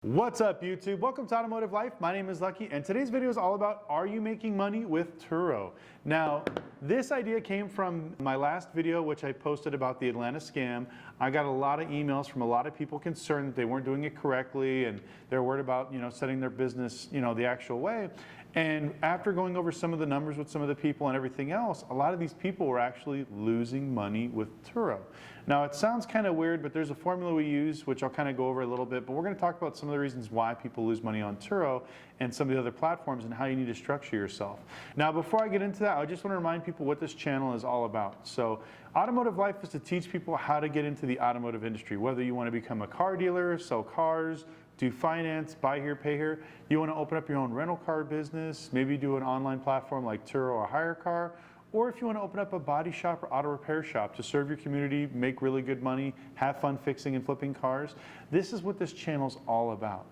What's up YouTube? Welcome to Automotive Life. My name is Lucky and today's video is all about are you making money with Turo? Now this idea came from my last video which I posted about the Atlanta scam. I got a lot of emails from a lot of people concerned that they weren't doing it correctly and they're worried about setting their business the actual way. And after going over some of the numbers with some of the people and everything else, a lot of these people were actually losing money with Turo. Now it sounds kind of weird, but there's a formula we use, which I'll kind of go over a little bit, but we're going to talk about some of the reasons why people lose money on Turo and some of the other platforms and how you need to structure yourself. Now before I get into that, I just want to remind people what this channel is all about. So Automotive Life is to teach people how to get into the automotive industry, whether you want to become a car dealer, sell cars, do finance, buy here, pay here. You want to open up your own rental car business, maybe do an online platform like Turo or Hire Car, or if you want to open up a body shop or auto repair shop to serve your community, make really good money, have fun fixing and flipping cars. This is what this channel's all about.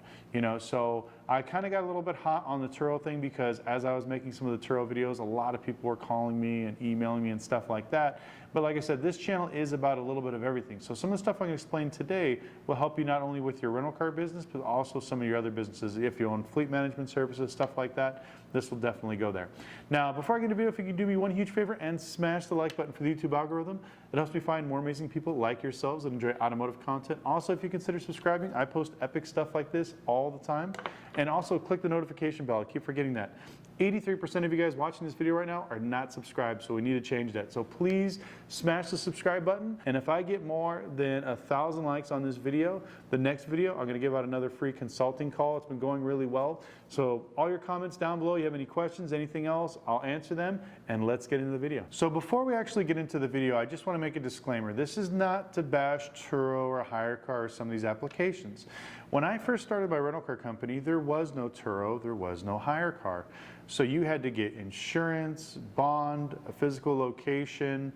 So I kind of got a little bit hot on the Turo thing because as I was making some of the Turo videos, a lot of people were calling me and emailing me and stuff like that. But like I said, this channel is about a little bit of everything. So some of the stuff I'm going to explain today will help you not only with your rental car business, but also some of your other businesses. If you own fleet management services, stuff like that, this will definitely go there. Now, before I get into the video, if you could do me one huge favor and smash the like button for the YouTube algorithm, it helps me find more amazing people like yourselves that enjoy automotive content. Also, if you consider subscribing, I post epic stuff like this all the time. And also click the notification bell. I keep forgetting that. 83% of you guys watching this video right now are not subscribed, so we need to change that. So please smash the subscribe button. And if I get more than 1,000 likes on this video, the next video, I'm gonna give out another free consulting call. It's been going really well. So all your comments down below, you have any questions, anything else, I'll answer them, and let's get into the video. So before we actually get into the video, I just wanna make a disclaimer. This is not to bash Turo or Hire Car or some of these applications. When I first started my rental car company, there was no Turo, there was no Hire Car. So you had to get insurance, bond, a physical location,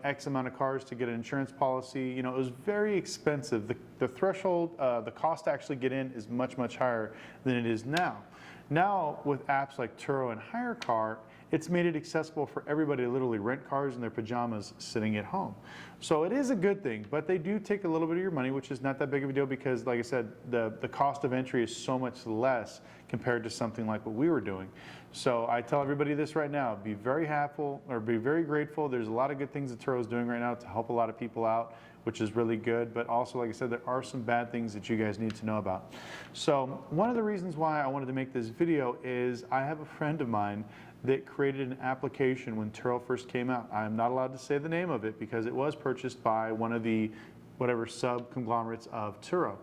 X amount of cars to get an insurance policy. It was very expensive. The threshold, the cost to actually get in is much, much higher than it is now. Now with apps like Turo and Hire Car, it's made it accessible for everybody to literally rent cars in their pajamas sitting at home. So it is a good thing, but they do take a little bit of your money, which is not that big of a deal because, like I said, the cost of entry is so much less compared to something like what we were doing. So I tell everybody this right now, be very happy or be very grateful. There's a lot of good things that Turo is doing right now to help a lot of people out, which is really good. But also, like I said, there are some bad things that you guys need to know about. So one of the reasons why I wanted to make this video is I have a friend of mine that created an application when Turo first came out. I'm not allowed to say the name of it because it was purchased by one of the whatever sub-conglomerates of Turo.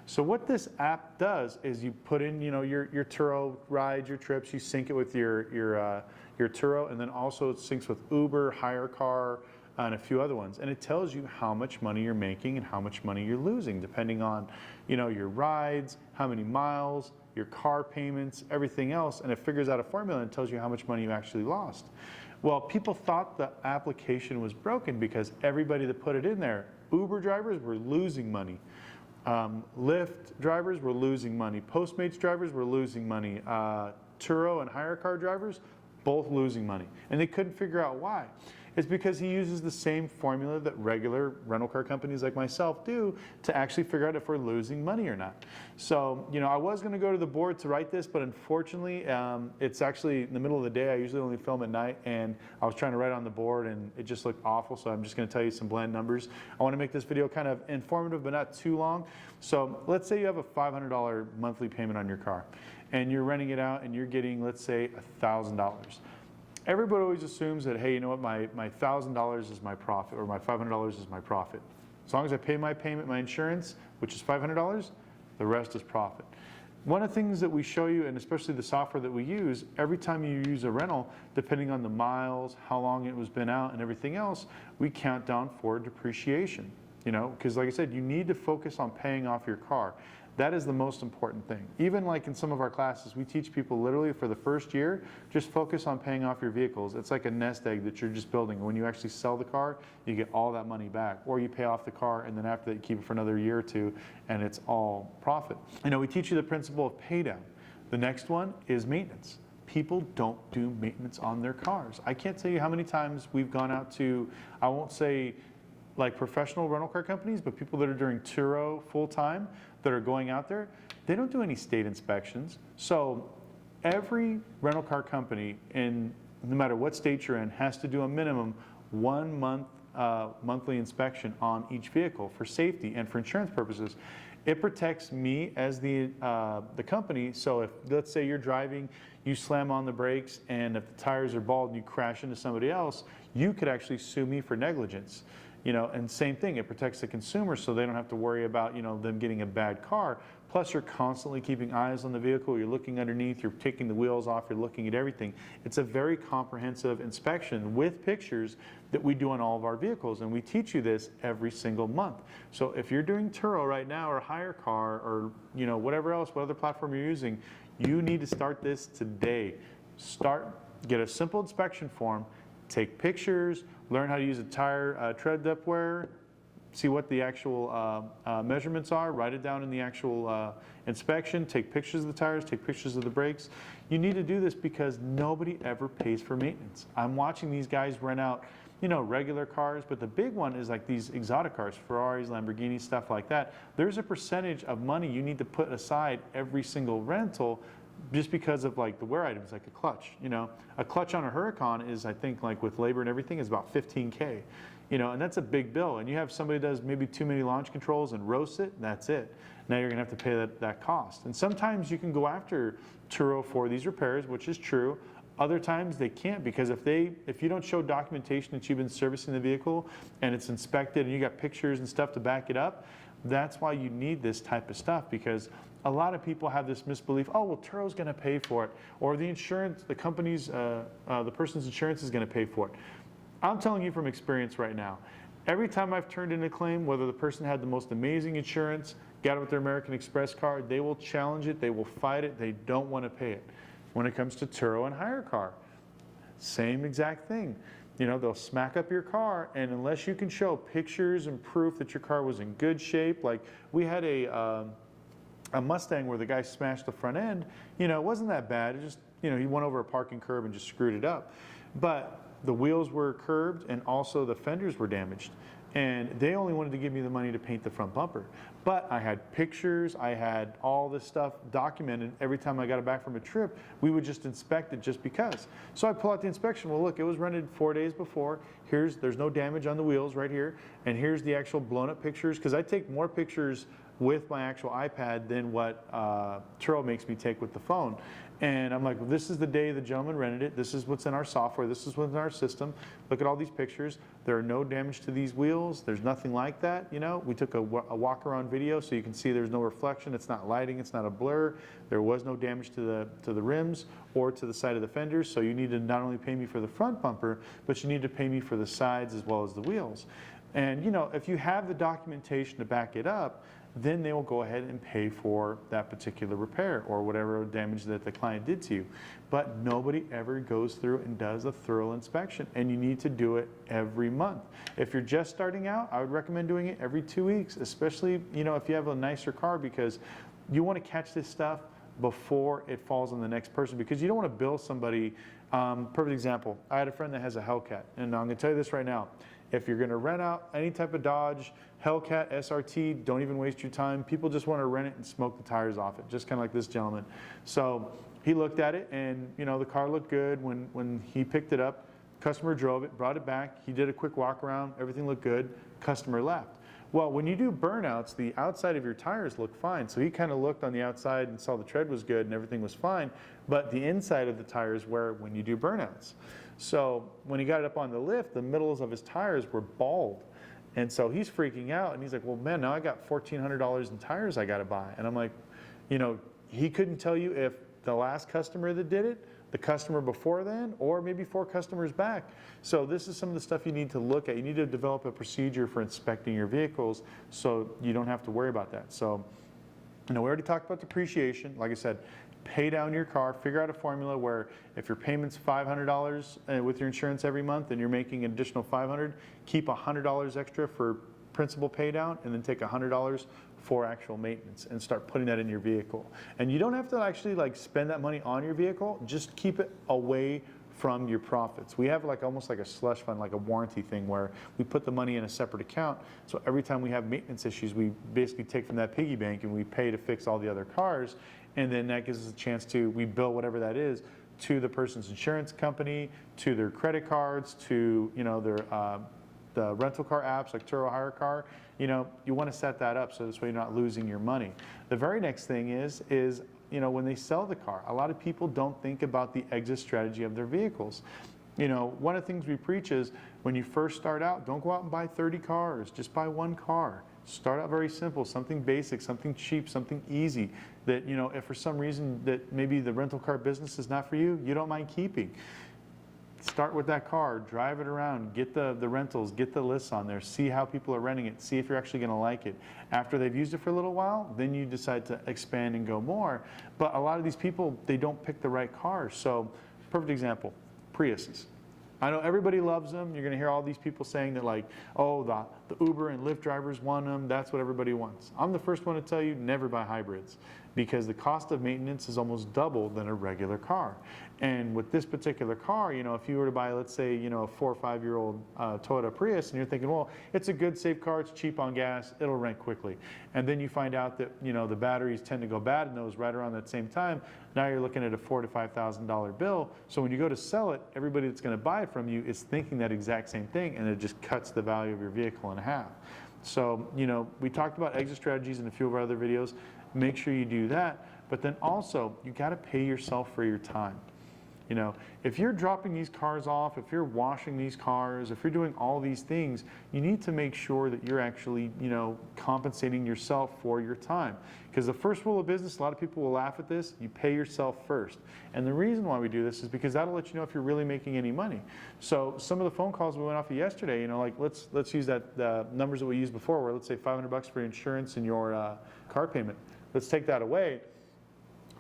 So what this app does is you put in your Turo rides, your trips, you sync it with your Turo, and then also it syncs with Uber, Hire Car, and a few other ones. And it tells you how much money you're making and how much money you're losing depending on your rides, how many miles, your car payments, everything else, and it figures out a formula and tells you how much money you actually lost. Well, people thought the application was broken because everybody that put it in there, Uber drivers were losing money. Lyft drivers were losing money. Postmates drivers were losing money. Turo and Hire Car drivers, both losing money. And they couldn't figure out why. It's because he uses the same formula that regular rental car companies like myself do to actually figure out if we're losing money or not. So, I was going to go to the board to write this, but unfortunately, it's actually in the middle of the day. I usually only film at night, and I was trying to write on the board, and it just looked awful, so I'm just going to tell you some bland numbers. I want to make this video kind of informative, but not too long. So let's say you have a $500 monthly payment on your car, and you're renting it out, and you're getting, let's say, $1,000. Everybody always assumes that, hey, you know what, my $1,000 is my profit, or my $500 is my profit. As long as I pay my payment, my insurance, which is $500, the rest is profit. One of the things that we show you, and especially the software that we use, every time you use a rental, depending on the miles, how long it was been out, and everything else, we count down for depreciation. Because like I said, you need to focus on paying off your car. That is the most important thing. Even like in some of our classes, we teach people literally for the first year, just focus on paying off your vehicles. It's like a nest egg that you're just building. When you actually sell the car, you get all that money back. Or you pay off the car, and then after that, you keep it for another year or two, and it's all profit. We teach you the principle of pay down. The next one is maintenance. People don't do maintenance on their cars. I can't tell you how many times we've gone out to, I won't say like professional rental car companies, but people that are doing Turo full time that are going out there, they don't do any state inspections. So every rental car company, in no matter what state you're in, has to do a minimum 1 month monthly inspection on each vehicle for safety and for insurance purposes. It protects me as the company. So if, let's say you're driving, you slam on the brakes, and if the tires are bald and you crash into somebody else, you could actually sue me for negligence. You know, and same thing, it protects the consumer so they don't have to worry about, you know, them getting a bad car. Plus you're constantly keeping eyes on the vehicle, you're looking underneath, you're taking the wheels off, you're looking at everything. It's a very comprehensive inspection with pictures that we do on all of our vehicles, and we teach you this every single month. So if you're doing Turo right now, or Hire Car, or you know, whatever else, what other platform you're using, you need to start this today. Get a simple inspection form, take pictures, learn how to use a tire tread depth wear, see what the actual measurements are, write it down in the actual inspection, take pictures of the tires, take pictures of the brakes. You need to do this because nobody ever pays for maintenance. I'm watching these guys rent out, you know, regular cars, but the big one is like these exotic cars, Ferraris, Lamborghinis, stuff like that. There's a percentage of money you need to put aside every single rental just because of like the wear items, like a clutch. You know, a clutch on a Huracan is, I think, like with labor and everything, is about 15K. You know, and that's a big bill. And you have somebody that does maybe too many launch controls and roasts it, and that's it. Now you're gonna have to pay that cost. And sometimes you can go after Turo for these repairs, which is true. Other times they can't, because if you don't show documentation that you've been servicing the vehicle and it's inspected and you got pictures and stuff to back it up, that's why you need this type of stuff, because a lot of people have this misbelief, oh, well, Turo's gonna pay for it, or the insurance, the company's, the person's insurance is gonna pay for it. I'm telling you from experience right now, every time I've turned in a claim, whether the person had the most amazing insurance, got it with their American Express card, they will challenge it, they will fight it, they don't wanna pay it. When it comes to Turo and Hire Car, same exact thing. You know, they'll smack up your car, and unless you can show pictures and proof that your car was in good shape, like we had a Mustang where the guy smashed the front end, you know, it wasn't that bad. It just, you know, he went over a parking curb and just screwed it up. But the wheels were curved and also the fenders were damaged. And they only wanted to give me the money to paint the front bumper. But I had pictures, I had all this stuff documented. Every time I got it back from a trip, we would just inspect it just because. So I pull out the inspection. Well, look, it was rented 4 days before. There's no damage on the wheels right here. And here's the actual blown up pictures, because I take more pictures with my actual iPad than what Turo makes me take with the phone. And I'm like, well, this is the day the gentleman rented it. This is what's in our software. This is what's in our system. Look at all these pictures. There are no damage to these wheels. There's nothing like that. You know, we took a walk around video so you can see there's no reflection. It's not lighting. It's not a blur. There was no damage to the rims or to the side of the fenders. So you need to not only pay me for the front bumper, but you need to pay me for the sides as well as the wheels. And you know, if you have the documentation to back it up, then they will go ahead and pay for that particular repair or whatever damage that the client did to you. But nobody ever goes through and does a thorough inspection, and you need to do it every month. If you're just starting out, I would recommend doing it every 2 weeks, especially, you know, if you have a nicer car, because you want to catch this stuff before it falls on the next person, because you don't want to bill somebody. Perfect example, I had a friend that has a Hellcat, and I'm going to tell you this right now. If you're going to rent out any type of Dodge, Hellcat, SRT, don't even waste your time. People just want to rent it and smoke the tires off it, just kind of like this gentleman. So he looked at it, and you know, the car looked good. When he picked it up, customer drove it, brought it back. He did a quick walk around, everything looked good. Customer left. Well, when you do burnouts, the outside of your tires look fine. So he kind of looked on the outside and saw the tread was good and everything was fine, but the inside of the tires wear when you do burnouts. So when he got it up on the lift, the middles of his tires were bald. And so he's freaking out, and he's like, well, man, now I got $1,400 in tires I got to buy. And I'm like, you know, he couldn't tell you if the last customer that did it, the customer before then, or maybe 4 customers back. So this is some of the stuff you need to look at. You need to develop a procedure for inspecting your vehicles so you don't have to worry about that. So, you know, we already talked about depreciation. Like I said, pay down your car, figure out a formula where if your payment's $500 with your insurance every month and you're making an additional $500, keep $100 extra for principal pay down, and then take $100 for actual maintenance and start putting that in your vehicle. And you don't have to actually like spend that money on your vehicle, just keep it away from your profits. We have like almost like a slush fund, like a warranty thing where we put the money in a separate account. So every time we have maintenance issues, we basically take from that piggy bank and we pay to fix all the other cars. And then that gives us a chance to, we bill whatever that is to the person's insurance company, to their credit cards, to, you know, their the rental car apps like Turo Hire Car. You know, you want to set that up so this way you're not losing your money. The very next thing is you know, when they sell the car, a lot of people don't think about the exit strategy of their vehicles. You know, one of the things we preach is when you first start out, don't go out and buy 30 cars, just buy one car. Start out very simple, something basic, something cheap, something easy that, you know, if for some reason that maybe the rental car business is not for you, you don't mind keeping. Start with that car, drive it around, get the rentals, get the lists on there, see how people are renting it, see if you're actually going to like it. After they've used it for a little while, then you decide to expand and go more. But a lot of these people, they don't pick the right cars. So, perfect example, Priuses. I know everybody loves them. You're going to hear all these people saying that like, oh, the Uber and Lyft drivers want them. That's what everybody wants. I'm the first one to tell you, never buy hybrids because the cost of maintenance is almost double than a regular car. And with this particular car, you know, if you were to buy, let's say, you know, a 4 or 5 year old Toyota Prius, and you're thinking, well, it's a good, safe car, it's cheap on gas, it'll rent quickly. And then you find out that, you know, the batteries tend to go bad in those right around that same time. Now you're looking at a $4,000 to $5,000 bill. So when you go to sell it, everybody that's going to buy it from you is thinking that exact same thing, and it just cuts the value of your vehicle in half. So, you know, we talked about exit strategies in a few of our other videos. Make sure you do that. But then also, you got to pay yourself for your time. You know, if you're dropping these cars off, if you're washing these cars, if you're doing all these things, you need to make sure that you're actually, you know, compensating yourself for your time. Because the first rule of business, a lot of people will laugh at this, you pay yourself first. And the reason why we do this is because that'll let you know if you're really making any money. So some of the phone calls we went off of yesterday, you know, like let's use that numbers that we used before, where let's say $500 for insurance and your car payment. Let's take that away.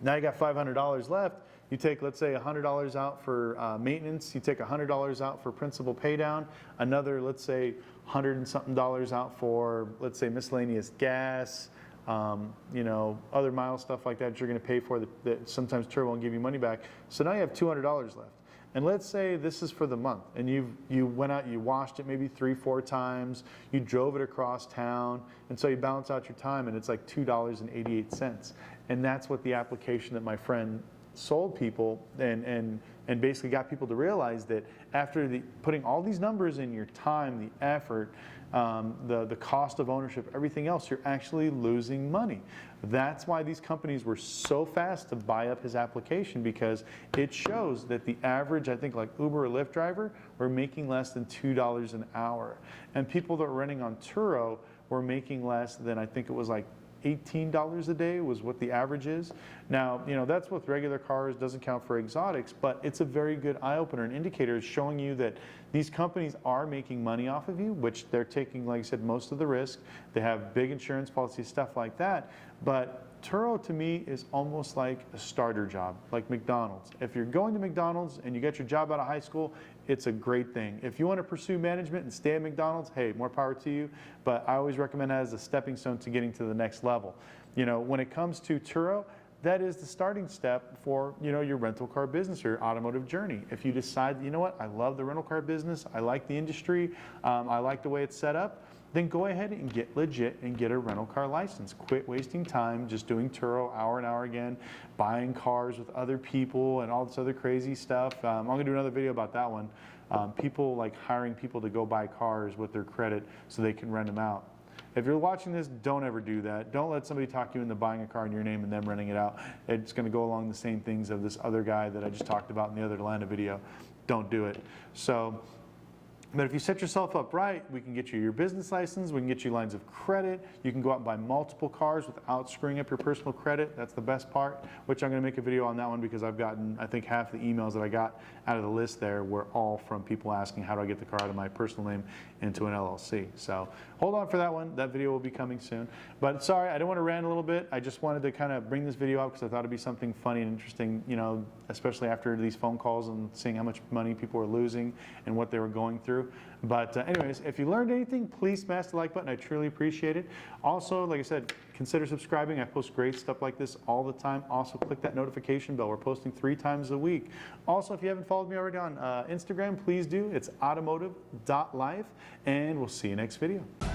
Now you got $500 left. You take, let's say, $100 out for maintenance. You take $100 out for principal pay down. Another, let's say, $100 and something out for, let's say, miscellaneous gas, you know, other miles, stuff like that you're going to pay for that sometimes Turo won't give you money back. So now you have $200 left. And let's say this is for the month, and you went out, you washed it maybe 3 or 4 times, you drove it across town, and so you balance out your time, and it's like $2.88. And that's what the application that my friend sold people and basically got people to realize that after putting all these numbers in, your time, the effort, the cost of ownership, everything else, you're actually losing money. That's why these companies were so fast to buy up his application, because it shows that the average, I think like Uber or Lyft driver, were making less than $2 an hour. And people that were renting on Turo were making less than, I think it was like $18 a day was what the average is. Now, you know, that's with regular cars, doesn't count for exotics, but it's a very good eye-opener, an indicator showing you that these companies are making money off of you, which they're taking, like I said, most of the risk. They have big insurance policies, stuff like that. But Turo to me is almost like a starter job, like McDonald's. If you're going to McDonald's and you get your job out of high school, it's a great thing. If you want to pursue management and stay at McDonald's, hey, more power to you. But I always recommend that as a stepping stone to getting to the next level. You know, when it comes to Turo, that is the starting step for, you know, your rental car business or your automotive journey. If you decide, you know what, I love the rental car business, I like the industry, I like the way it's set up, then go ahead and get legit and get a rental car license. Quit wasting time just doing Turo hour and hour again, buying cars with other people and all this other crazy stuff. I'm gonna do another video about that one. People like hiring people to go buy cars with their credit so they can rent them out. If you're watching this, don't ever do that. Don't let somebody talk you into buying a car in your name and them renting it out. It's gonna go along the same things of this other guy that I just talked about in the other Atlanta video. Don't do it. So, but if you set yourself up right, we can get you your business license, we can get you lines of credit, you can go out and buy multiple cars without screwing up your personal credit. That's the best part, which I'm gonna make a video on that one because I've gotten, I think half the emails that I got out of the list there were all from people asking how do I get the car out of my personal name into an LLC. So hold on for that one. That video will be coming soon. But sorry, I don't want to rant a little bit. I just wanted to kind of bring this video up because I thought it'd be something funny and interesting, you know, especially after these phone calls and seeing how much money people were losing and what they were going through. But anyways, if you learned anything, please smash the like button. I truly appreciate it. Also, like I said, consider subscribing. I post great stuff like this all the time. Also, click that notification bell. We're posting 3 times a week. Also, if you haven't followed me already on Instagram, please do. It's automotive.life, and we'll see you next video.